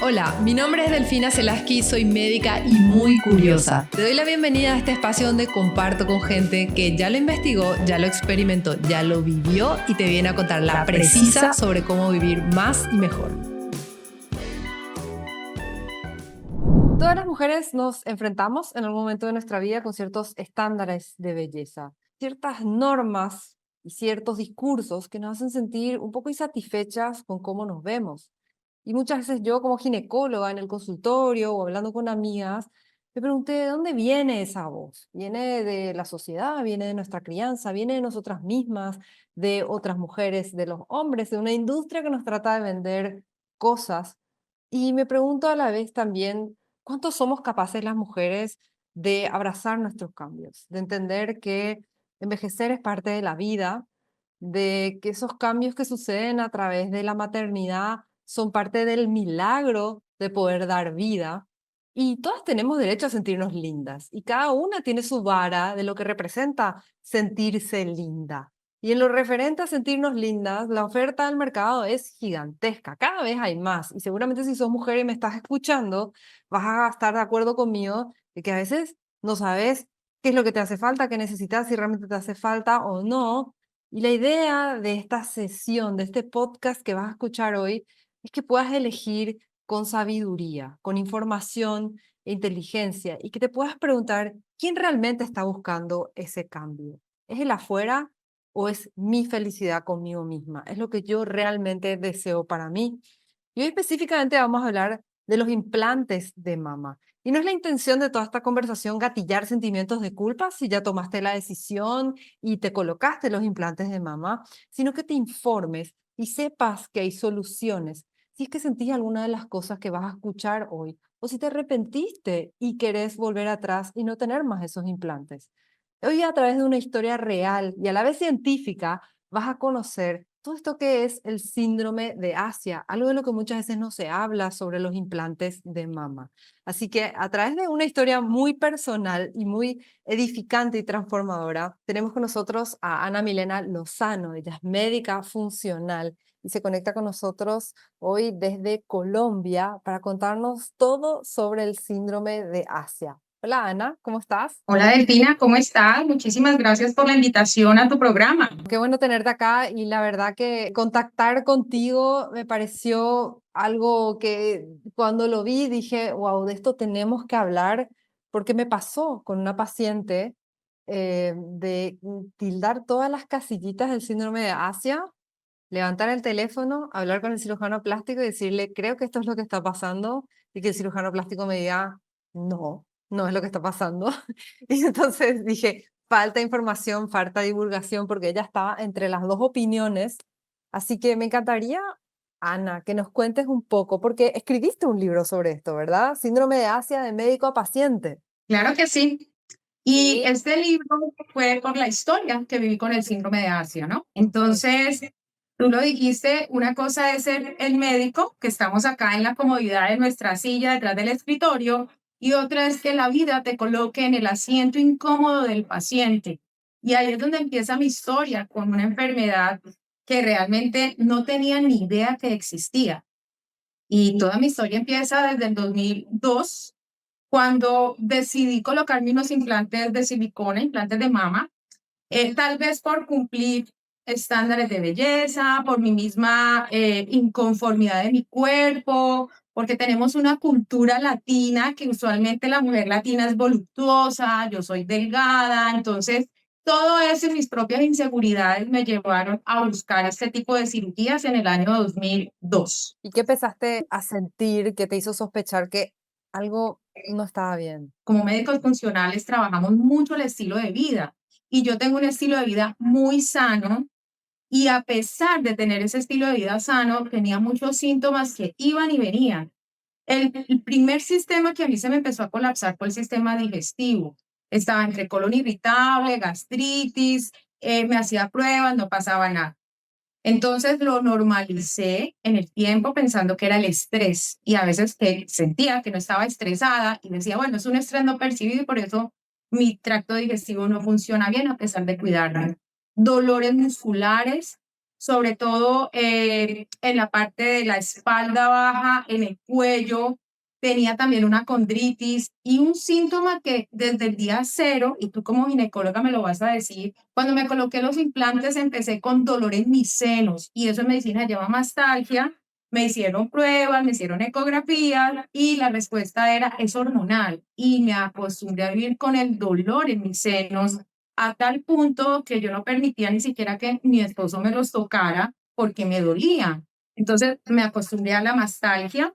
Hola, mi nombre es Delfina Selaski, soy médica y muy curiosa. Te doy la bienvenida a este espacio donde comparto con gente que ya lo investigó, ya lo experimentó, ya lo vivió y te viene a contar la precisa sobre cómo vivir más y mejor. Todas las mujeres nos enfrentamos en algún momento de nuestra vida con ciertos estándares de belleza, ciertas normas y ciertos discursos que nos hacen sentir un poco insatisfechas con cómo nos vemos. Y muchas veces yo como ginecóloga en el consultorio o hablando con amigas, me pregunté, ¿de dónde viene esa voz? ¿Viene de la sociedad? ¿Viene de nuestra crianza? ¿Viene de nosotras mismas? ¿De otras mujeres? ¿De los hombres? ¿De una industria que nos trata de vender cosas? Y me pregunto a la vez también, ¿cuánto somos capaces las mujeres de abrazar nuestros cambios? De entender que envejecer es parte de la vida, de que esos cambios que suceden a través de la maternidad son parte del milagro de poder dar vida. Y todas tenemos derecho a sentirnos lindas y cada una tiene su vara de lo que representa sentirse linda. Y en lo referente a sentirnos lindas, la oferta del mercado es gigantesca, cada vez hay más. Y seguramente si sos mujer y me estás escuchando, vas a estar de acuerdo conmigo de que a veces no sabes qué es lo que te hace falta, qué necesitas, si realmente te hace falta o no. Y la idea de esta sesión, de este podcast que vas a escuchar hoy, es que puedas elegir con sabiduría, con información e inteligencia y que te puedas preguntar quién realmente está buscando ese cambio. ¿Es el afuera o es mi felicidad conmigo misma? Es lo que yo realmente deseo para mí. Y hoy específicamente vamos a hablar de los implantes de mama. Y no es la intención de toda esta conversación gatillar sentimientos de culpa si ya tomaste la decisión y te colocaste los implantes de mama, sino que te informes y sepas que hay soluciones. Si es que sentís alguna de las cosas que vas a escuchar hoy, o si te arrepentiste y querés volver atrás y no tener más esos implantes. Hoy a través de una historia real y a la vez científica vas a conocer todo esto que es el síndrome de Asia, algo de lo que muchas veces no se habla sobre los implantes de mama. Así que a través de una historia muy personal y muy edificante y transformadora, tenemos con nosotros a Ana Milena Lozano. Ella es médica funcional y se conecta con nosotros hoy desde Colombia para contarnos todo sobre el síndrome de Asia. Hola Ana, ¿cómo estás? Hola Delfina, ¿cómo estás? Muchísimas gracias por la invitación a tu programa. Qué bueno tenerte acá y la verdad que contactar contigo me pareció algo que cuando lo vi dije, wow, de esto tenemos que hablar porque me pasó con una paciente de tildar todas las casillitas del síndrome de Asia, levantar el teléfono, hablar con el cirujano plástico y decirle, creo que esto es lo que está pasando y que el cirujano plástico me diga, no, no es lo que está pasando. Y entonces dije, falta información, falta divulgación, porque ella estaba entre las dos opiniones. Así que me encantaría, Ana, que nos cuentes un poco, porque escribiste un libro sobre esto, ¿verdad? Síndrome de Asia de médico a paciente. Claro que sí. Y Sí. este libro fue por la historia que viví con el síndrome de Asia, ¿no? Sí. Entonces, tú lo dijiste, una cosa es ser el médico, que estamos acá en la comodidad de nuestra silla detrás del escritorio, y otra es que la vida te coloque en el asiento incómodo del paciente. Y ahí es donde empieza mi historia con una enfermedad que realmente no tenía ni idea que existía. Y toda mi historia empieza desde el 2002, cuando decidí colocarme unos implantes de silicona, implantes de mama, tal vez por cumplir estándares de belleza, por mi misma inconformidad de mi cuerpo, porque tenemos una cultura latina que usualmente la mujer latina es voluptuosa, yo soy delgada, entonces todo eso y mis propias inseguridades me llevaron a buscar este tipo de cirugías en el año 2002. ¿Y qué empezaste a sentir que te hizo sospechar que algo no estaba bien? Como médicos funcionales trabajamos mucho el estilo de vida y yo tengo un estilo de vida muy sano y a pesar de tener ese estilo de vida sano, tenía muchos síntomas que iban y venían. El primer sistema que a mí se me empezó a colapsar fue el sistema digestivo. Estaba entre colon irritable, gastritis, me hacía pruebas, no pasaba nada. Entonces lo normalicé en el tiempo pensando que era el estrés y a veces que sentía que no estaba estresada y decía, bueno, es un estrés no percibido y por eso mi tracto digestivo no funciona bien a pesar de cuidarme. Dolores musculares, sobre todo en la parte de la espalda baja, en el cuello. Tenía también una condritis y un síntoma que desde el día cero, y tú como ginecóloga me lo vas a decir, cuando me coloqué los implantes empecé con dolor en mis senos y eso en medicina se llama mastalgia. Me hicieron pruebas, me hicieron ecografías y la respuesta era es hormonal y me acostumbré a vivir con el dolor en mis senos a tal punto que yo no permitía ni siquiera que mi esposo me los tocara porque me dolía. Entonces me acostumbré a la mastalgia.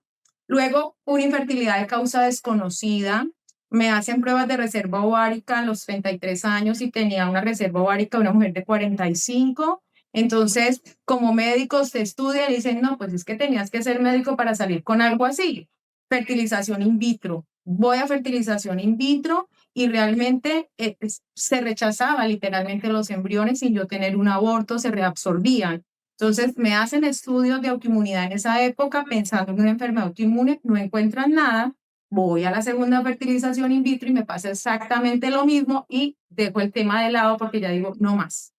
Luego, una infertilidad de causa desconocida. Me hacen pruebas de reserva ovárica a los 33 años y tenía una reserva ovárica de una mujer de 45. Entonces, como médicos te estudian y dicen, no, pues es que tenías que ser médico para salir con algo así. Fertilización in vitro. Voy a fertilización in vitro y realmente se rechazaba literalmente los embriones sin yo tener un aborto, se reabsorbían. Entonces me hacen estudios de autoinmunidad en esa época pensando en una enfermedad autoinmune, no encuentran nada, voy a la segunda fertilización in vitro y me pasa exactamente lo mismo y dejo el tema de lado porque ya digo, no más.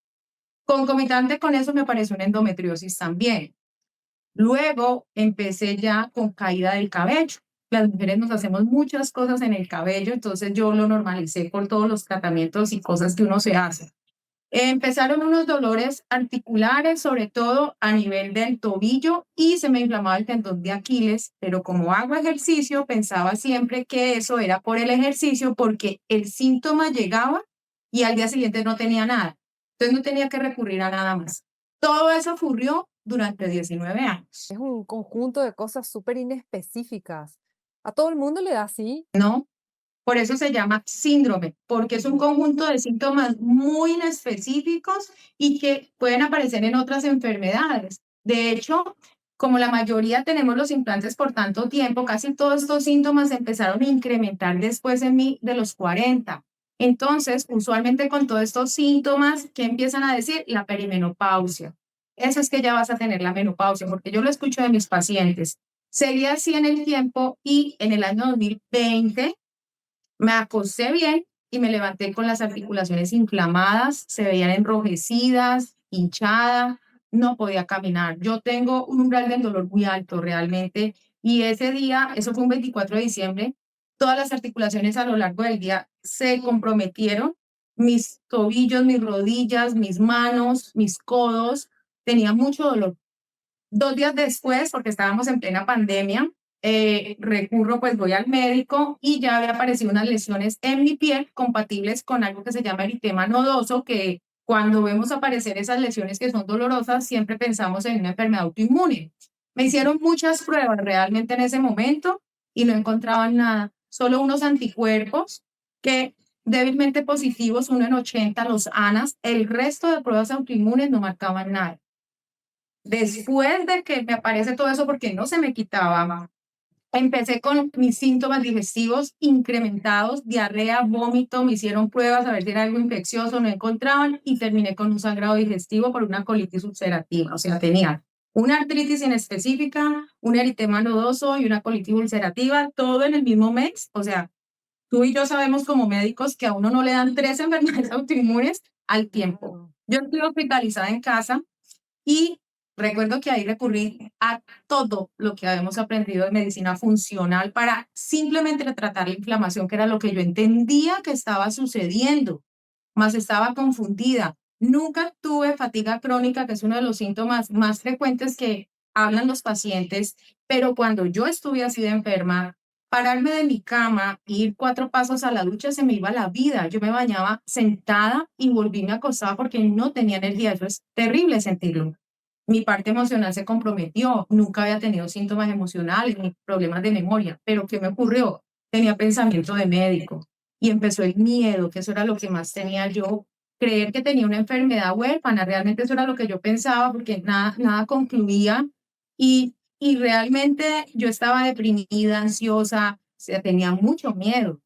Concomitante con eso me apareció una endometriosis también. Luego empecé ya con caída del cabello. Las mujeres nos hacemos muchas cosas en el cabello, entonces yo lo normalicé por todos los tratamientos y cosas que uno se hace. Empezaron unos dolores articulares, sobre todo a nivel del tobillo, y se me inflamaba el tendón de Aquiles, pero como hago ejercicio, pensaba siempre que eso era por el ejercicio, porque el síntoma llegaba y al día siguiente no tenía nada. Entonces no tenía que recurrir a nada más. Todo eso ocurrió durante 19 años, Es un conjunto de cosas súper inespecíficas. ¿A todo el mundo le da así? ¿no? Por eso se llama síndrome, porque es un conjunto de síntomas muy inespecíficos y que pueden aparecer en otras enfermedades. De hecho, como la mayoría tenemos los implantes por tanto tiempo, casi todos estos síntomas empezaron a incrementar después en mí de los 40. Entonces, usualmente con todos estos síntomas, ¿qué empiezan a decir? La perimenopausia. Eso es que ya vas a tener la menopausia, porque yo lo escucho de mis pacientes. Seguía así en el tiempo y en el año 2020 me acosté bien y me levanté con las articulaciones inflamadas, se veían enrojecidas, hinchada, no podía caminar. Yo tengo un umbral del dolor muy alto realmente y ese día, eso fue un 24 de diciembre, todas las articulaciones a lo largo del día se comprometieron, mis tobillos, mis rodillas, mis manos, mis codos, tenía mucho dolor. 2 días después, porque estábamos en plena pandemia, recurro, pues voy al médico y ya había aparecido unas lesiones en mi piel compatibles con algo que se llama eritema nodoso, que cuando vemos aparecer esas lesiones que son dolorosas, siempre pensamos en una enfermedad autoinmune. Me hicieron muchas pruebas realmente en ese momento y no encontraban nada, solo unos anticuerpos que débilmente positivos, uno en 80, los ANAS, el resto de pruebas autoinmunes no marcaban nada. Después de que me aparece todo eso, porque no se me quitaba, empecé con mis síntomas digestivos incrementados, diarrea, vómito, me hicieron pruebas a ver si era algo infeccioso, no encontraban y terminé con un sangrado digestivo por una colitis ulcerativa. O sea, tenía una artritis inespecífica, un eritema nodoso y una colitis ulcerativa, todo en el mismo mes. O sea, tú y yo sabemos como médicos que a uno no le dan 3 enfermedades autoinmunes al tiempo. Claro. Yo estuve hospitalizada en casa y recuerdo que ahí recurrí a todo lo que habíamos aprendido de medicina funcional para simplemente tratar la inflamación, que era lo que yo entendía que estaba sucediendo, más estaba confundida. Nunca tuve fatiga crónica, que es uno de los síntomas más frecuentes que hablan los pacientes, pero cuando yo estuve así de enferma, pararme de mi cama, ir 4 pasos a la ducha, se me iba la vida. Yo me bañaba sentada y volví me acostaba porque no tenía energía. Eso es terrible sentirlo. Mi parte emocional se comprometió, nunca había tenido síntomas emocionales ni problemas de memoria, pero ¿qué me ocurrió? Tenía pensamiento de médico y empezó el miedo, que eso era lo que más tenía yo, creer que tenía una enfermedad huérfana, realmente eso era lo que yo pensaba porque nada concluía y realmente yo estaba deprimida, ansiosa, o sea, tenía mucho miedo.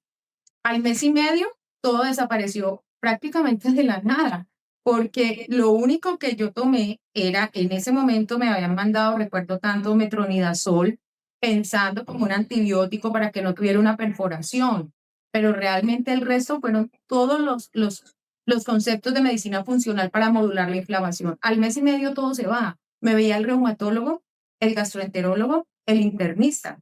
Al mes y medio, todo desapareció prácticamente de la nada, porque lo único que yo tomé era, en ese momento me habían mandado, recuerdo tanto, metronidazol, pensando como un antibiótico para que no tuviera una perforación, pero realmente el resto fueron todos los los conceptos de medicina funcional para modular la inflamación. Al mes y medio todo se va. Me veía el reumatólogo, el gastroenterólogo, el internista.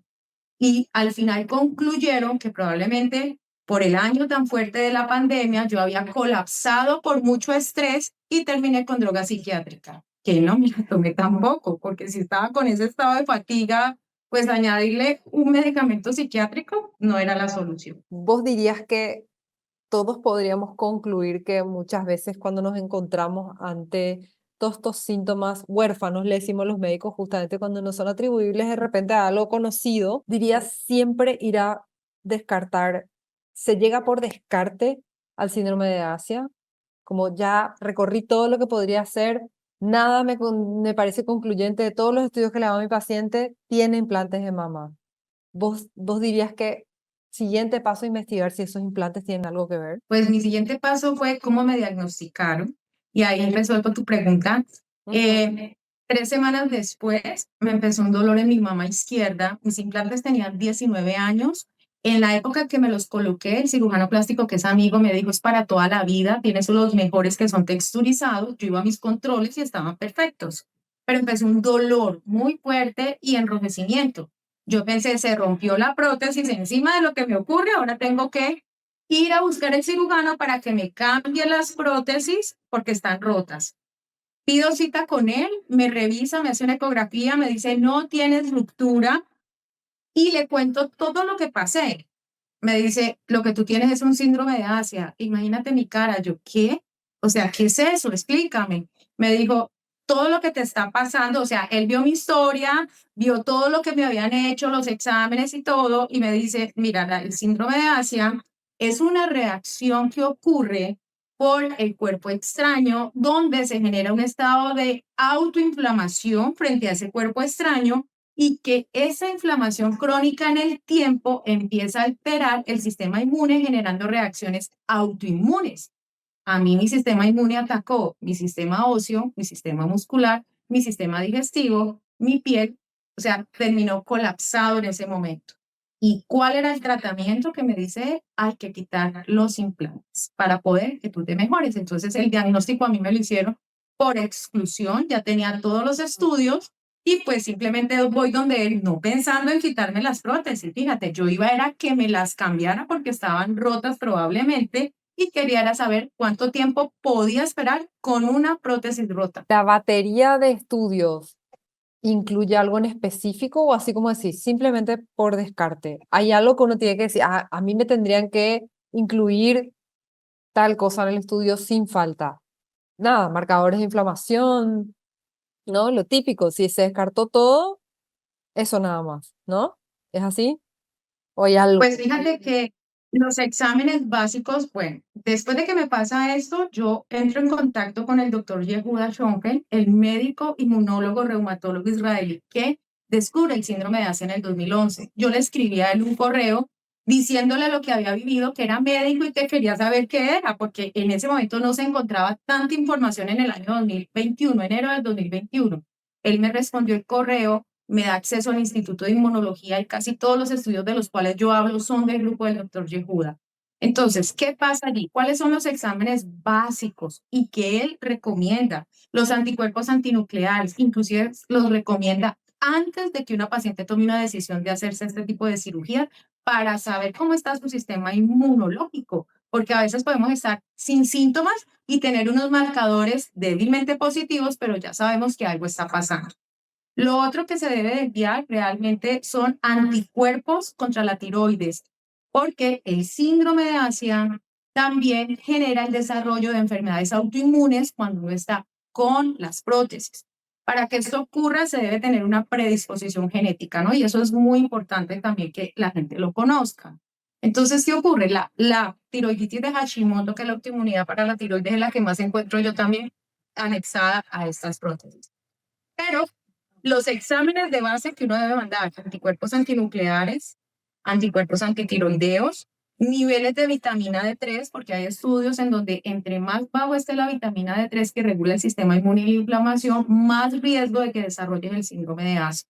Y al final concluyeron que probablemente por el año tan fuerte de la pandemia yo había colapsado por mucho estrés y terminé con droga psiquiátrica, que no me la tomé tampoco, porque si estaba con ese estado de fatiga, pues añadirle un medicamento psiquiátrico no era la solución. ¿Vos dirías que todos podríamos concluir que muchas veces cuando nos encontramos ante todos estos síntomas huérfanos, le decimos los médicos justamente cuando no son atribuibles de repente a algo conocido, dirías siempre ir a descartar, se llega por descarte al síndrome de Asia, como ya recorrí todo lo que podría hacer, nada me parece concluyente de todos los estudios que le hago a mi paciente, tiene implantes de mama. ¿Vos dirías que siguiente paso investigar si esos implantes tienen algo que ver? Pues mi siguiente paso fue cómo me diagnosticaron y ahí resuelvo tu pregunta. Ujú. 3 semanas después me empezó un dolor en mi mama izquierda. Mis implantes tenían 19 años. En la época que me los coloqué, el cirujano plástico que es amigo me dijo, es para toda la vida, tienes los mejores que son texturizados. Yo iba a mis controles y estaban perfectos. Pero empezó un dolor muy fuerte y enrojecimiento. Yo pensé, se rompió la prótesis encima de lo que me ocurre, ahora tengo que ir a buscar el cirujano para que me cambie las prótesis porque están rotas. Pido cita con él, me revisa, me hace una ecografía, me dice, no tienes ruptura y le cuento todo lo que pasé. Me dice, lo que tú tienes es un síndrome de Asia. Imagínate mi cara, yo, ¿qué? O sea, ¿qué es eso? Explícame. Me dijo, todo lo que te está pasando, o sea, él vio mi historia, vio todo lo que me habían hecho, los exámenes y todo, y me dice, mira, el síndrome de Asia es una reacción que ocurre por el cuerpo extraño, donde se genera un estado de autoinflamación frente a ese cuerpo extraño y que esa inflamación crónica en el tiempo empieza a alterar el sistema inmune generando reacciones autoinmunes. A mí mi sistema inmune atacó mi sistema óseo, mi sistema muscular, mi sistema digestivo, mi piel, o sea, terminó colapsado en ese momento. ¿Y cuál era el tratamiento que me dice? Hay que quitar los implantes para poder que tú te mejores. Entonces el diagnóstico a mí me lo hicieron por exclusión, ya tenía todos los estudios y pues simplemente voy donde él, no pensando en quitarme las prótesis. Fíjate, yo iba era que me las cambiara porque estaban rotas probablemente y quería era saber cuánto tiempo podía esperar con una prótesis rota. ¿La batería de estudios incluye algo en específico o así como decís, simplemente por descarte? ¿Hay algo que uno tiene que decir, a mí me tendrían que incluir tal cosa en el estudio sin falta? Nada, marcadores de inflamación, ¿no? Lo típico, si se descartó todo, eso nada más, ¿no? ¿Es así? ¿O hay algo? Pues fíjate que los exámenes básicos, bueno, después de que me pasa esto, yo entro en contacto con el doctor Yehuda Schonkel, el médico inmunólogo reumatólogo israelí que descubre el síndrome de Asia en el 2011. Yo le escribí a él un correo diciéndole lo que había vivido, que era médico y que quería saber qué era, porque en ese momento no se encontraba tanta información en el año 2021, enero del 2021. Él me respondió el correo, me da acceso al Instituto de Inmunología y casi todos los estudios de los cuales yo hablo son del grupo del doctor Yehuda. Entonces, ¿qué pasa allí? ¿Cuáles son los exámenes básicos y que él recomienda? Los anticuerpos antinucleares, inclusive los recomienda antes de que una paciente tome una decisión de hacerse este tipo de cirugía para saber cómo está su sistema inmunológico, porque a veces podemos estar sin síntomas y tener unos marcadores débilmente positivos, pero ya sabemos que algo está pasando. Lo otro que se debe de enviar realmente son anticuerpos contra la tiroides, porque el síndrome de Asia también genera el desarrollo de enfermedades autoinmunes cuando uno está con las prótesis. Para que esto ocurra se debe tener una predisposición genética, ¿no? Y eso es muy importante también que la gente lo conozca. Entonces, ¿qué ocurre? La tiroiditis de Hashimoto, que es la autoinmunidad para la tiroides, es la que más encuentro yo también anexada a estas prótesis. Pero los exámenes de base que uno debe mandar, anticuerpos antinucleares, anticuerpos antitiroideos, niveles de vitamina D3, porque hay estudios en donde entre más bajo esté la vitamina D3 que regula el sistema inmune y la inflamación, más riesgo de que desarrollen el síndrome de asma.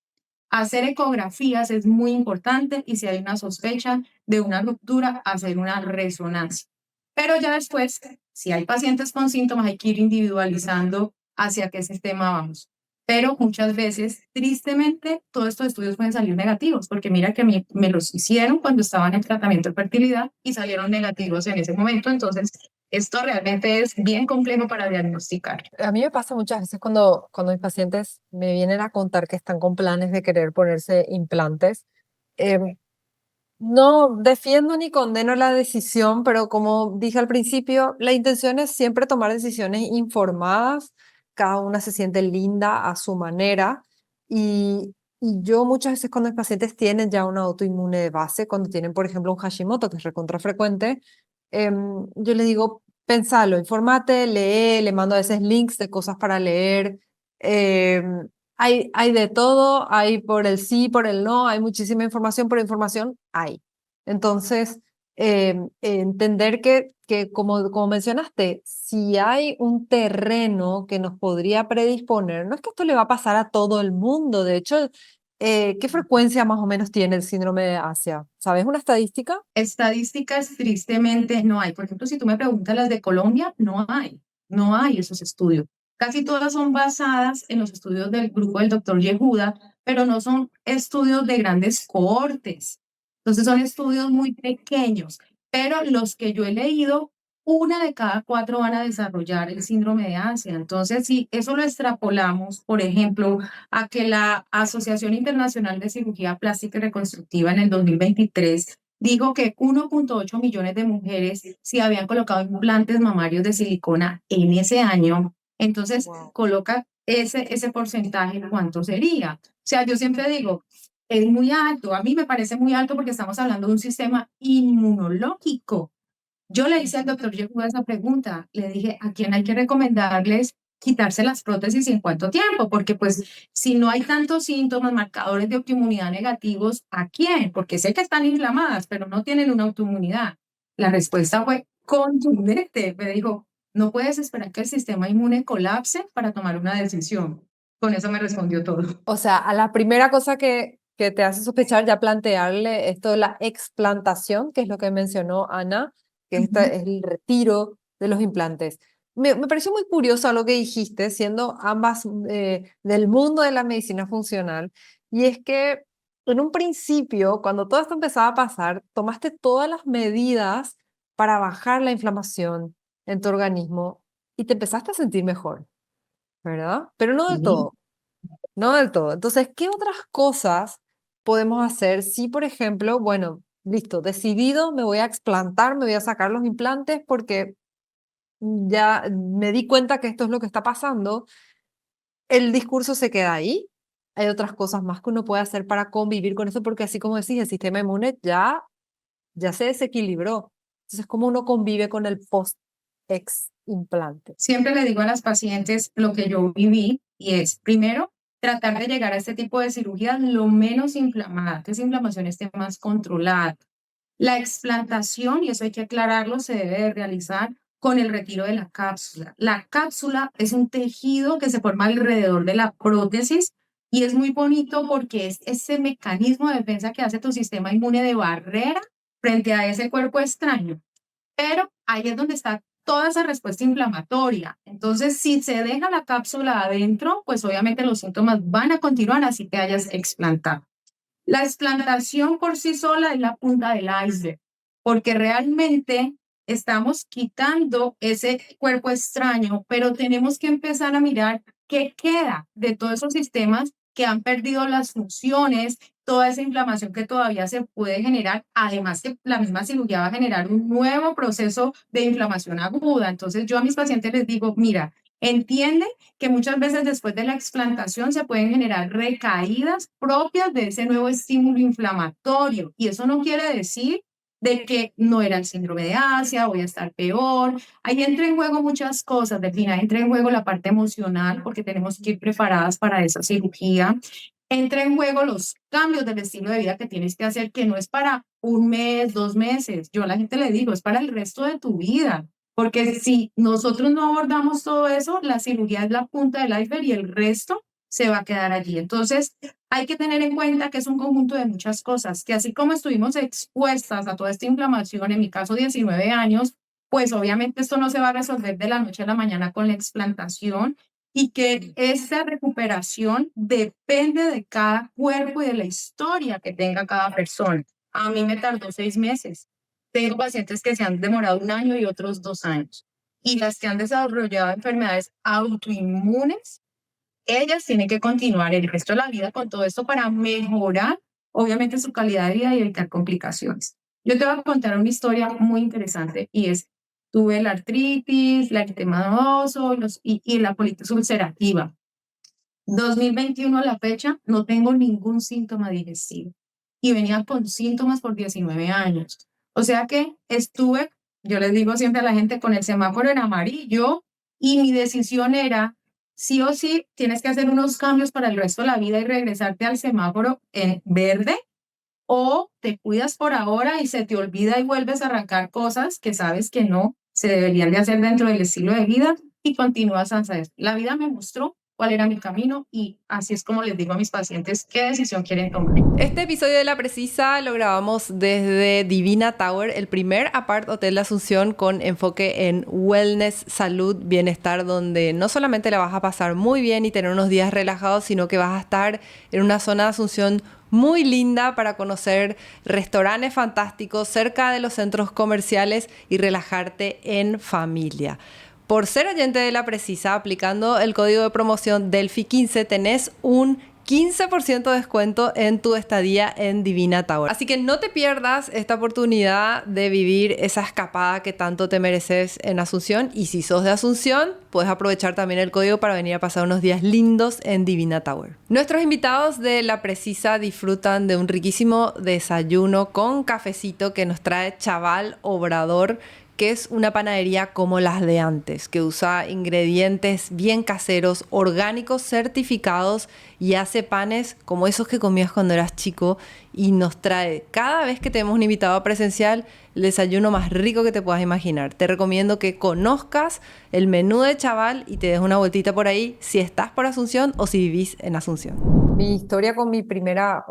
Hacer ecografías es muy importante y si hay una sospecha de una ruptura, hacer una resonancia. Pero ya después Si hay pacientes con síntomas, hay que ir individualizando hacia qué sistema vamos. Pero muchas veces, tristemente, todos estos estudios pueden salir negativos, porque mira que me los hicieron cuando estaban en tratamiento de fertilidad y salieron negativos en ese momento. Entonces, esto realmente es bien complejo para diagnosticar. A mí me pasa muchas veces cuando mis pacientes me vienen a contar que están con planes de querer ponerse implantes. em, no defiendo ni condeno la decisión, pero como dije al principio, la intención es siempre tomar decisiones informadas. Cada una se siente linda a su manera. Y yo muchas veces cuando mis pacientes tienen ya una autoinmune de base, cuando tienen, por ejemplo, un Hashimoto, que es recontra frecuente, yo les digo, pensalo, informate, lee, le mando a veces links de cosas para leer. Hay de todo, hay por el sí, por el no, hay muchísima información, pero información hay. Entonces, entender que como mencionaste, si hay un terreno que nos podría predisponer, no es que esto le va a pasar a todo el mundo, de hecho, ¿qué frecuencia más o menos tiene el síndrome de Asia? ¿Sabes una estadística? Estadísticas tristemente no hay. Por ejemplo, si tú me preguntas las de Colombia, no hay esos estudios. Casi todas son basadas en los estudios del grupo del doctor Yehuda, pero no son estudios de grandes cohortes. Entonces son estudios muy pequeños, pero los que yo he leído, una de cada cuatro van a desarrollar el síndrome de Asia. Entonces, si eso lo extrapolamos, por ejemplo, a que la Asociación Internacional de Cirugía Plástica y Reconstructiva en el 2023 dijo que 1.8 millones de mujeres se habían colocado implantes mamarios de silicona en ese año. Entonces, Wow. coloca ese porcentaje, ¿cuánto sería? O sea, yo siempre digo, es muy alto. A mí me parece muy alto porque estamos hablando de un sistema inmunológico. Yo le hice al doctor Yehuda esa pregunta, le dije, ¿a quién hay que recomendarles quitarse las prótesis y en cuánto tiempo? Porque pues si no hay tantos síntomas, marcadores de autoinmunidad negativos, ¿a quién? Porque sé que están inflamadas, pero no tienen una autoinmunidad. La respuesta fue contundente, me dijo, no puedes esperar que el sistema inmune colapse para tomar una decisión. Con eso me respondió todo. O sea, a la primera cosa que te hace sospechar ya plantearle esto de la explantación, que es lo que mencionó Ana, que Ujú. es el retiro de los implantes. Me pareció muy curioso lo que dijiste, siendo ambas del mundo de la medicina funcional, y es que en un principio, cuando todo esto empezaba a pasar, tomaste todas las medidas para bajar la inflamación en tu organismo y te empezaste a sentir mejor, ¿verdad? Pero no del Sí. todo. No del todo. Entonces, ¿qué otras cosas podemos hacer si, por ejemplo, bueno, listo, decidido, me voy a explantar, me voy a sacar los implantes porque ya me di cuenta que esto es lo que está pasando? El discurso se queda ahí. Hay otras cosas más que uno puede hacer para convivir con eso, porque así como decís, el sistema inmune ya se desequilibró. Entonces, ¿cómo uno convive con el post-ex implante? Siempre le digo a las pacientes lo que yo viví y es, primero, tratar de llegar a este tipo de cirugía lo menos inflamada, que esa inflamación esté más controlada. La explantación, y eso hay que aclararlo, se debe de realizar con el retiro de la cápsula. La cápsula es un tejido que se forma alrededor de la prótesis y es muy bonito porque es ese mecanismo de defensa que hace tu sistema inmune de barrera frente a ese cuerpo extraño. Pero ahí es donde está toda esa respuesta inflamatoria. Entonces, si se deja la cápsula adentro, pues obviamente los síntomas van a continuar así te hayas explantado. La explantación por sí sola es la punta del iceberg, porque realmente estamos quitando ese cuerpo extraño, pero tenemos que empezar a mirar qué queda de todos esos sistemas que han perdido las funciones, toda esa inflamación que todavía se puede generar, además que la misma cirugía va a generar un nuevo proceso de inflamación aguda. Entonces yo a mis pacientes les digo, mira, entiende que muchas veces después de la explantación se pueden generar recaídas propias de ese nuevo estímulo inflamatorio. Y eso no quiere decir de que no era el síndrome de Asia, voy a estar peor. Ahí entra en juego muchas cosas, de final entra en juego la parte emocional, porque tenemos que ir preparadas para esa cirugía. Entra en juego los cambios del estilo de vida que tienes que hacer, que no es para un mes, 2 meses. Yo a la gente le digo, es para el resto de tu vida. Porque si nosotros no abordamos todo eso, la cirugía es la punta del iceberg y el resto se va a quedar allí. Entonces, hay que tener en cuenta que es un conjunto de muchas cosas, que así como estuvimos expuestas a toda esta inflamación, en mi caso 19 años, pues obviamente esto no se va a resolver de la noche a la mañana con la explantación y que esa recuperación depende de cada cuerpo y de la historia que tenga cada persona. A mí me tardó 6 meses. Tengo pacientes que se han demorado 1 año y otros 2 años. Y las que han desarrollado enfermedades autoinmunes, ellas tienen que continuar el resto de la vida con todo esto para mejorar, obviamente, su calidad de vida y evitar complicaciones. Yo te voy a contar una historia muy interesante y es, tuve la artritis, la eritema nodosum y la colitis ulcerativa. 2021 a la fecha no tengo ningún síntoma digestivo y venía con síntomas por 19 años. O sea que estuve, yo les digo siempre a la gente, con el semáforo en amarillo y mi decisión era, sí o sí, tienes que hacer unos cambios para el resto de la vida y regresarte al semáforo en verde o te cuidas por ahora y se te olvida y vuelves a arrancar cosas que sabes que no se deberían de hacer dentro del estilo de vida y continúas a hacer. La vida me mostró cuál era mi camino y así es como les digo a mis pacientes qué decisión quieren tomar. Este episodio de La Precisa lo grabamos desde Divina Tower, el primer apart hotel de Asunción con enfoque en wellness, salud, bienestar, donde no solamente la vas a pasar muy bien y tener unos días relajados, sino que vas a estar en una zona de Asunción muy linda para conocer restaurantes fantásticos cerca de los centros comerciales y relajarte en familia. Por ser oyente de La Precisa, aplicando el código de promoción Delphi15, tenés un 15% de descuento en tu estadía en Divina Tower. Así que no te pierdas esta oportunidad de vivir esa escapada que tanto te mereces en Asunción. Y si sos de Asunción, puedes aprovechar también el código para venir a pasar unos días lindos en Divina Tower. Nuestros invitados de La Precisa disfrutan de un riquísimo desayuno con cafecito que nos trae Chaval Obrador, que es una panadería como las de antes, que usa ingredientes bien caseros, orgánicos, certificados y hace panes como esos que comías cuando eras chico y nos trae cada vez que tenemos un invitado presencial el desayuno más rico que te puedas imaginar. Te recomiendo que conozcas el menú de Chaval y te des una vueltita por ahí si estás por Asunción o si vivís en Asunción. Mi historia con mi primera,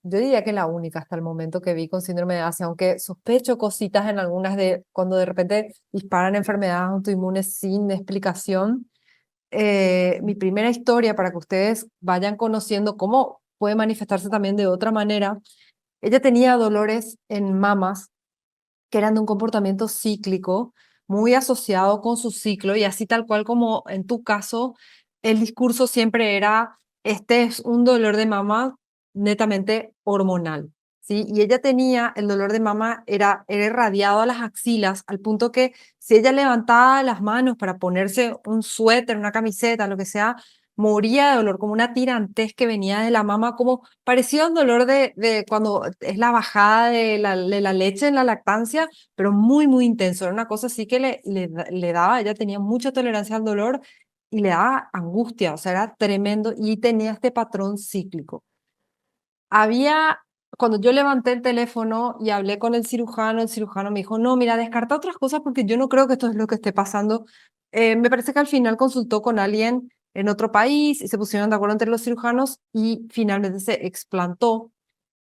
yo diría que la única hasta el momento que vi con síndrome de Asia, aunque sospecho cositas en algunas de cuando de repente disparan enfermedades autoinmunes sin explicación. Mi primera historia para que ustedes vayan conociendo cómo puede manifestarse también de otra manera. Ella tenía dolores en mamas que eran de un comportamiento cíclico, muy asociado con su ciclo y así tal cual como en tu caso, el discurso siempre era, este es un dolor de mama netamente hormonal, ¿sí? Y ella tenía, el dolor de mama era irradiado a las axilas, al punto que si ella levantaba las manos para ponerse un suéter, una camiseta, lo que sea, moría de dolor, como una tirantez que venía de la mama, como parecido al dolor de cuando es la bajada de la leche en la lactancia, pero muy, muy intenso. Era una cosa así que le daba, ella tenía mucha tolerancia al dolor y le daba angustia, o sea, era tremendo y tenía este patrón cíclico. Había, cuando yo levanté el teléfono y hablé con el cirujano me dijo, no, mira, descarta otras cosas porque yo no creo que esto es lo que esté pasando. Me parece que al final consultó con alguien en otro país y se pusieron de acuerdo entre los cirujanos y finalmente se explantó.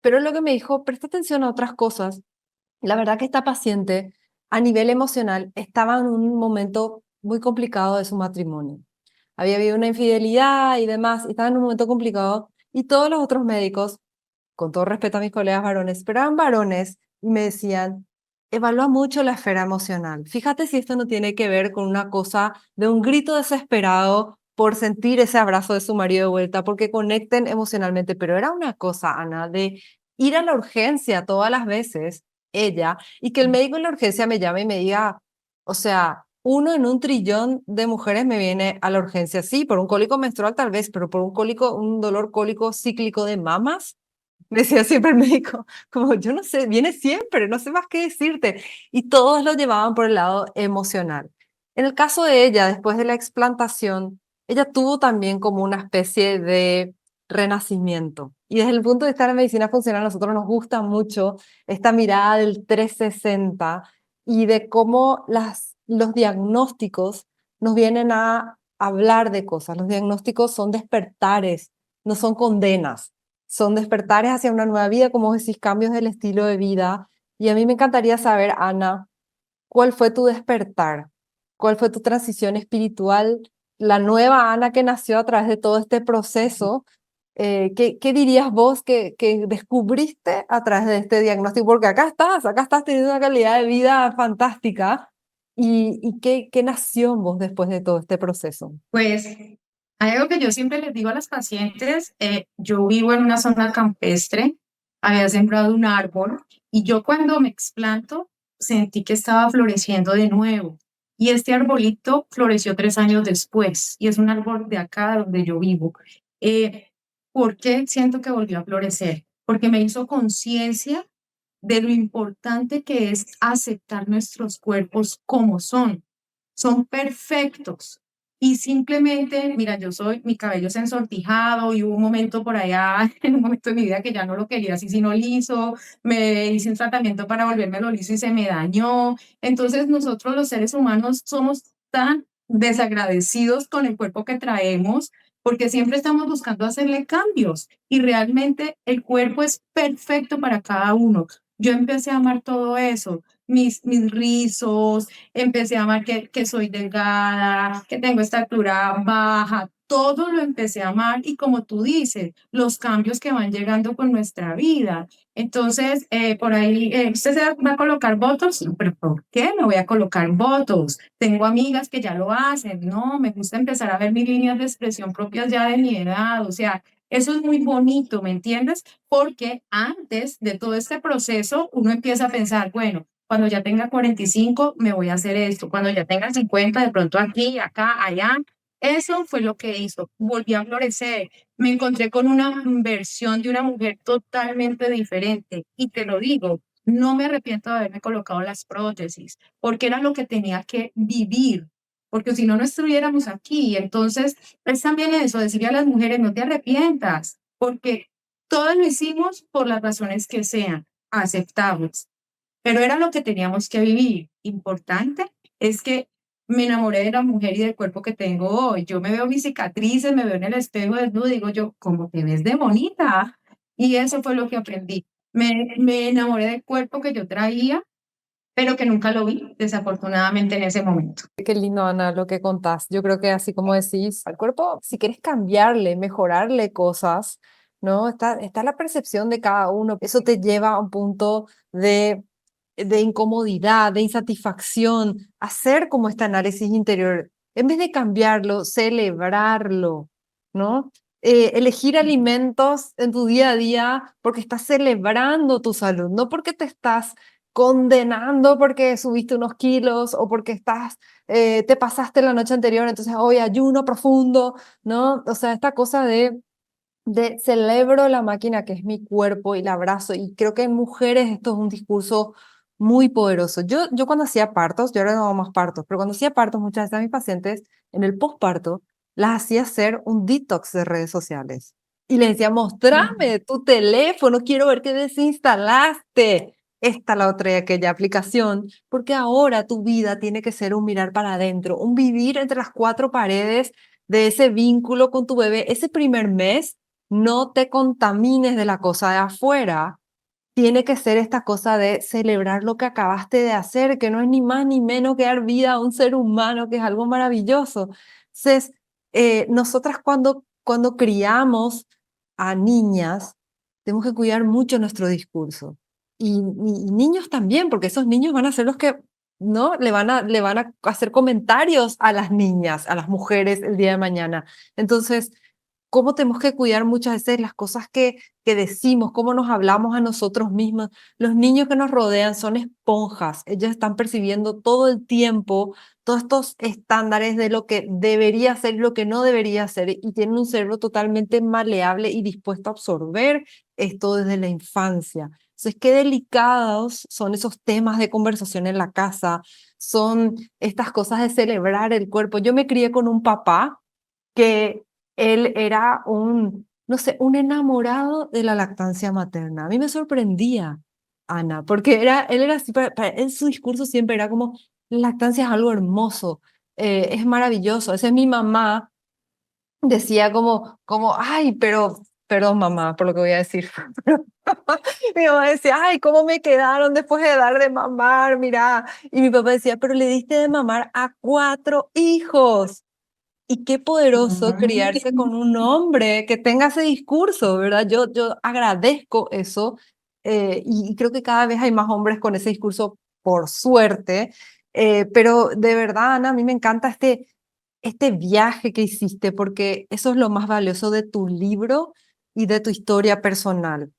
Pero lo que me dijo, presta atención a otras cosas. La verdad que esta paciente a nivel emocional estaba en un momento muy complicado de su matrimonio. Había habido una infidelidad y demás, y estaba en un momento complicado y todos los otros médicos, con todo respeto a mis colegas varones, pero eran varones y me decían, evalúa mucho la esfera emocional. Fíjate si esto no tiene que ver con una cosa de un grito desesperado por sentir ese abrazo de su marido de vuelta, porque conecten emocionalmente. Pero era una cosa, Ana, de ir a la urgencia todas las veces, ella, y que el médico en la urgencia me llame y me diga, o sea, uno en un trillón de mujeres me viene a la urgencia, sí, por un cólico menstrual tal vez, pero por un cólico, un dolor cólico cíclico de mamas, me decía siempre el médico, como yo no sé, viene siempre, no sé más qué decirte. Y todos lo llevaban por el lado emocional. En el caso de ella, después de la explantación, ella tuvo también como una especie de renacimiento. Y desde el punto de vista de la medicina funcional, a nosotros nos gusta mucho esta mirada del 360 y de cómo los diagnósticos nos vienen a hablar de cosas. Los diagnósticos son despertares, no son condenas, son despertares hacia una nueva vida, como decís, cambios del estilo de vida. Y a mí me encantaría saber, Ana, ¿cuál fue tu despertar? ¿Cuál fue tu transición espiritual? La nueva Ana que nació a través de todo este proceso. ¿Qué dirías vos que descubriste a través de este diagnóstico? Porque acá estás teniendo una calidad de vida fantástica. ¿Y qué nació en vos después de todo este proceso? Pues hay algo que yo siempre les digo a las pacientes, yo vivo en una zona campestre, había sembrado un árbol y yo cuando me explanto sentí que estaba floreciendo de nuevo. Y este arbolito floreció 3 años después y es un árbol de acá donde yo vivo. ¿Por qué siento que volvió a florecer? Porque me hizo conciencia de lo importante que es aceptar nuestros cuerpos como son perfectos. Y simplemente, mira, mi cabello es ensortijado y hubo un momento por allá, en un momento de mi vida que ya no lo quería así, sino liso, me hice un tratamiento para volvérmelo liso y se me dañó. Entonces nosotros los seres humanos somos tan desagradecidos con el cuerpo que traemos porque siempre estamos buscando hacerle cambios y realmente el cuerpo es perfecto para cada uno. Yo empecé a amar todo eso, mis rizos, empecé a amar que soy delgada, que tengo estatura baja, todo lo empecé a amar y como tú dices, los cambios que van llegando con nuestra vida. Entonces, por ahí, ¿usted se va a colocar Botox? No, pero ¿por qué me voy a colocar Botox? Tengo amigas que ya lo hacen, no, me gusta empezar a ver mis líneas de expresión propias ya de mi edad, o sea, eso es muy bonito, ¿me entiendes? Porque antes de todo este proceso, uno empieza a pensar, bueno, cuando ya tenga 45 me voy a hacer esto, cuando ya tenga 50 de pronto aquí, acá, allá. Eso fue lo que hizo, volví a florecer, me encontré con una versión de una mujer totalmente diferente y te lo digo, no me arrepiento de haberme colocado las prótesis, porque era lo que tenía que vivir, porque si no, no estuviéramos aquí. Entonces, es también eso, decirle a las mujeres, no te arrepientas, porque todo lo hicimos por las razones que sean, aceptables, pero era lo que teníamos que vivir. Importante es que me enamoré de la mujer y del cuerpo que tengo hoy. Yo me veo mis cicatrices, me veo en el espejo desnudo, digo yo, ¿cómo te ves de bonita? Y eso fue lo que aprendí. Me enamoré del cuerpo que yo traía, pero que nunca lo vi, desafortunadamente, en ese momento. Qué lindo, Ana, lo que contás. Yo creo que así como decís, al cuerpo, si quieres cambiarle, mejorarle cosas, ¿no? Está la percepción de cada uno. Eso te lleva a un punto de incomodidad, de insatisfacción. Hacer como este análisis interior, en vez de cambiarlo, celebrarlo, ¿no? Elegir alimentos en tu día a día porque estás celebrando tu salud, no porque te estás condenando porque subiste unos kilos o porque te pasaste la noche anterior, entonces hoy ayuno profundo, ¿no? O sea, esta cosa de celebro la máquina que es mi cuerpo y la abrazo. Y creo que en mujeres esto es un discurso muy poderoso. Yo cuando hacía partos, yo ahora no hago más partos, pero cuando hacía partos, muchas veces a mis pacientes en el posparto las hacía hacer un detox de redes sociales. Y les decía, mostrame tu teléfono, quiero ver qué desinstalaste esta, la otra y aquella aplicación, porque ahora tu vida tiene que ser un mirar para adentro, un vivir entre las cuatro paredes de ese vínculo con tu bebé. Ese primer mes, no te contamines de la cosa de afuera. Tiene que ser esta cosa de celebrar lo que acabaste de hacer, que no es ni más ni menos que dar vida a un ser humano, que es algo maravilloso. Entonces, nosotras cuando criamos a niñas, tenemos que cuidar mucho nuestro discurso. Y niños también, porque esos niños van a ser los que, ¿no? Le van a hacer comentarios a las niñas, a las mujeres el día de mañana. Entonces, cómo tenemos que cuidar muchas veces las cosas que decimos, cómo nos hablamos a nosotros mismos. Los niños que nos rodean son esponjas, ellos están percibiendo todo el tiempo todos estos estándares de lo que debería ser y lo que no debería ser, y tienen un cerebro totalmente maleable y dispuesto a absorber esto desde la infancia. Entonces, qué delicados son esos temas de conversación en la casa, son estas cosas de celebrar el cuerpo. Yo me crié con un papá que él era no sé, un enamorado de la lactancia materna. A mí me sorprendía, Ana, porque él era así, para él su discurso siempre era como, la lactancia es algo hermoso, es maravilloso. Esa es mi mamá, decía ay, pero Perdón, mamá, por lo que voy a decir. Mi mamá decía, ay, ¿cómo me quedaron después de dar de mamar? Mira. Y mi papá decía, pero le diste de mamar a 4 hijos. Y qué poderoso criarse con un hombre que tenga ese discurso, ¿verdad? Yo agradezco eso y creo que cada vez hay más hombres con ese discurso, por suerte. Pero de verdad, Ana, a mí me encanta este viaje que hiciste porque eso es lo más valioso de tu libro y de tu historia personal.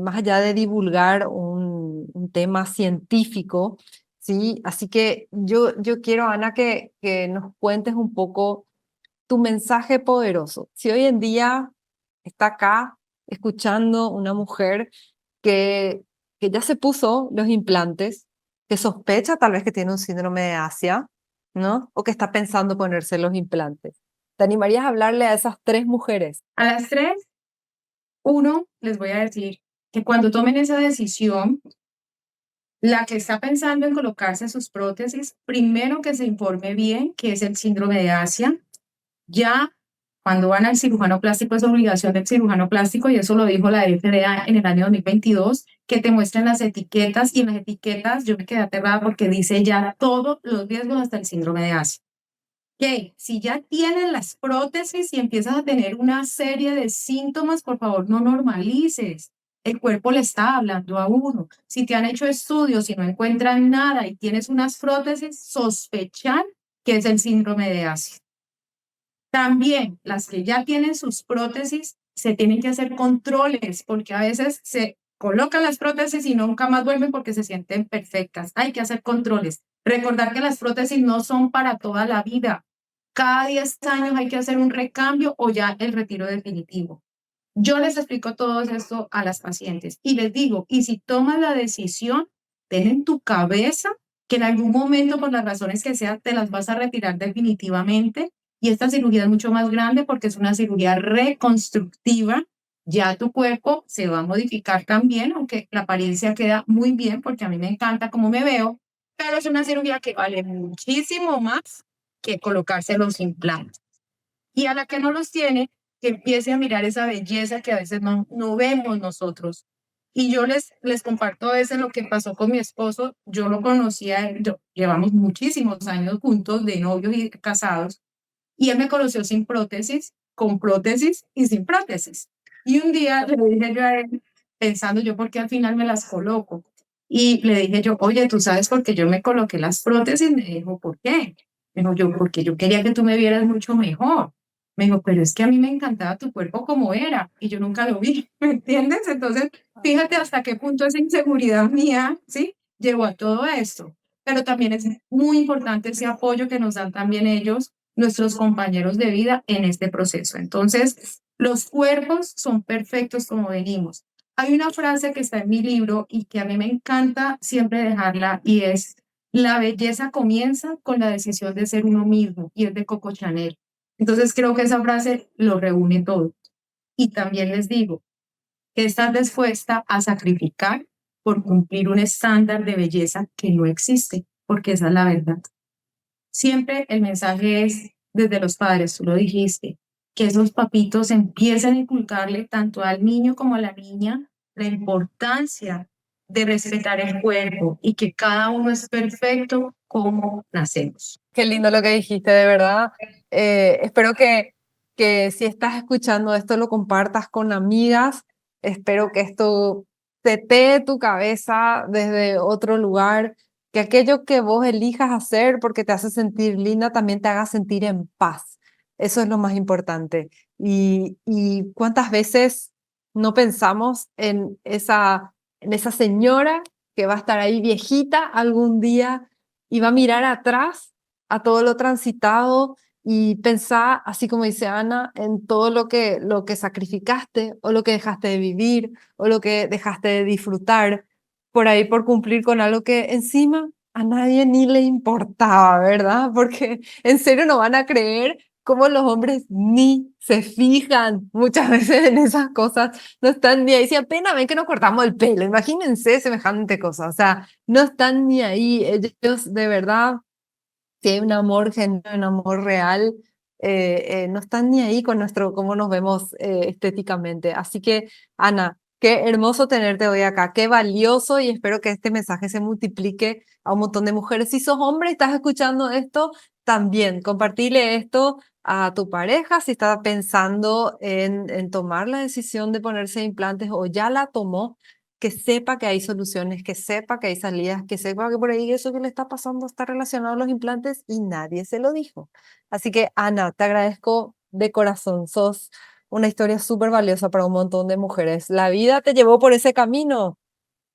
Más allá de divulgar un tema científico, ¿sí? Así que yo quiero, Ana, que nos cuentes un poco tu mensaje poderoso. Si hoy en día está acá escuchando una mujer que, que ya se puso los implantes, que sospecha tal vez que tiene un síndrome de Asia, ¿no? O que está pensando ponerse los implantes. ¿Te animarías a hablarle a esas 3 mujeres? A las tres, uno, les voy a decir que cuando tomen esa decisión, la que está pensando en colocarse sus prótesis, primero que se informe bien qué es el síndrome de Asia. Ya cuando van al cirujano plástico es obligación del cirujano plástico, y eso lo dijo la FDA en el año 2022, que te muestren las etiquetas, y en las etiquetas yo me quedé aterrada porque dice ya todos los riesgos hasta el síndrome de Asia. Que si ya tienen las prótesis y empiezas a tener una serie de síntomas, por favor no normalices. El cuerpo le está hablando a uno. Si te han hecho estudios y no encuentran nada y tienes unas prótesis, sospechar que es el síndrome de Asia. También las que ya tienen sus prótesis, se tienen que hacer controles, porque a veces se colocan las prótesis y nunca más vuelven porque se sienten perfectas. Hay que hacer controles. Recordar que las prótesis no son para toda la vida. Cada 10 años hay que hacer un recambio o ya el retiro definitivo. Yo les explico todo esto a las pacientes y les digo, y si tomas la decisión, ten en tu cabeza que en algún momento, por las razones que sean, te las vas a retirar definitivamente, y esta cirugía es mucho más grande porque es una cirugía reconstructiva. Ya tu cuerpo se va a modificar también, aunque la apariencia queda muy bien porque a mí me encanta cómo me veo, pero es una cirugía que vale muchísimo más que colocarse los implantes. Y a la que no los tiene, que empiece a mirar esa belleza que a veces no vemos nosotros. Y yo les comparto a veces lo que pasó con mi esposo. Yo lo conocía, llevamos muchísimos años juntos, de novios y casados, y él me conoció sin prótesis, con prótesis y sin prótesis. Y un día le dije yo a él, pensando yo, ¿por qué al final me las coloco? Y le dije yo, oye, ¿tú sabes por qué yo me coloqué las prótesis? Me dijo, ¿por qué? Me dijo, yo, porque yo quería que tú me vieras mucho mejor. Me dijo, pero es que a mí me encantaba tu cuerpo como era y yo nunca lo vi, ¿me entiendes? Entonces, fíjate hasta qué punto esa inseguridad mía, ¿sí? Llevó a todo esto. Pero también es muy importante ese apoyo que nos dan también ellos, nuestros compañeros de vida, en este proceso. Entonces, los cuerpos son perfectos como venimos. Hay una frase que está en mi libro y que a mí me encanta siempre dejarla, y es: la belleza comienza con la decisión de ser uno mismo, y es de Coco Chanel. Entonces creo que esa frase lo reúne todo. Y también les digo que estás dispuesta a sacrificar por cumplir un estándar de belleza que no existe, porque esa es la verdad. Siempre el mensaje es desde los padres, tú lo dijiste, que esos papitos empiecen a inculcarle tanto al niño como a la niña la importancia de respetar el cuerpo y que cada uno es perfecto como nacemos. Qué lindo lo que dijiste, de verdad. Espero que si estás escuchando esto lo compartas con amigas. Espero que esto tetee tu cabeza desde otro lugar, que aquello que vos elijas hacer porque te hace sentir linda también te haga sentir en paz. Eso es lo más importante. Y cuántas veces no pensamos en esa señora que va a estar ahí viejita algún día y va a mirar atrás a todo lo transitado y pensar, así como dice Ana, en todo lo que sacrificaste o lo que dejaste de vivir o lo que dejaste de disfrutar por ahí por cumplir con algo que encima a nadie ni le importaba, ¿verdad? Porque en serio no van a creer cómo los hombres ni se fijan muchas veces en esas cosas, no están ni ahí, si apenas ven que nos cortamos el pelo, imagínense semejante cosa, o sea, no están ni ahí, ellos de verdad, si hay un amor genuino, un amor real, no están ni ahí con cómo nos vemos estéticamente. Así que, Ana, qué hermoso tenerte hoy acá, qué valioso, y espero que este mensaje se multiplique a un montón de mujeres. Si sos hombre y estás escuchando esto, también compartirle esto a tu pareja si está pensando en tomar la decisión de ponerse implantes o ya la tomó, que sepa que hay soluciones, que sepa que hay salidas, que sepa que por ahí eso que le está pasando está relacionado a los implantes y nadie se lo dijo. Así que, Ana, te agradezco de corazón. Sos una historia súper valiosa para un montón de mujeres. La vida te llevó por ese camino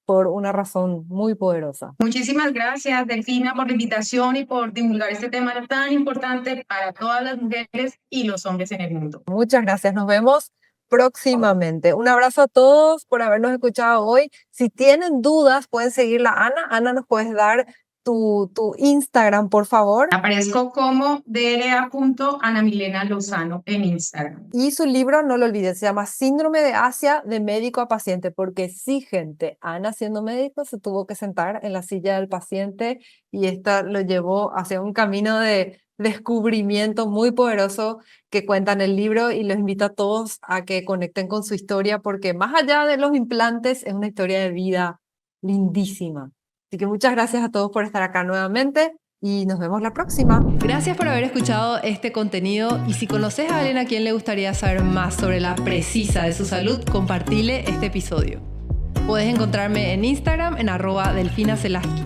por una razón muy poderosa. Muchísimas gracias, Delfina, por la invitación y por divulgar este tema tan importante para todas las mujeres y los hombres en el mundo. Muchas gracias. Nos vemos próximamente. Un abrazo a todos por habernos escuchado hoy. Si tienen dudas, pueden seguirla a Ana. Ana, ¿nos puedes dar tu Instagram, por favor? Aparezco como DRA.AnaMilena Lozano en Instagram. Y su libro, no lo olviden, se llama Síndrome de Asia de médico a paciente, porque sí, gente, Ana siendo médico se tuvo que sentar en la silla del paciente y esta lo llevó hacia un camino de descubrimiento muy poderoso que cuenta en el libro, y los invito a todos a que conecten con su historia, porque más allá de los implantes es una historia de vida lindísima. Así que muchas gracias a todos por estar acá nuevamente y nos vemos la próxima. Gracias por haber escuchado este contenido, y si conoces a alguien a quien le gustaría saber más sobre la precisa de su salud, compartile este episodio. Puedes encontrarme en Instagram en @delfinacelaski.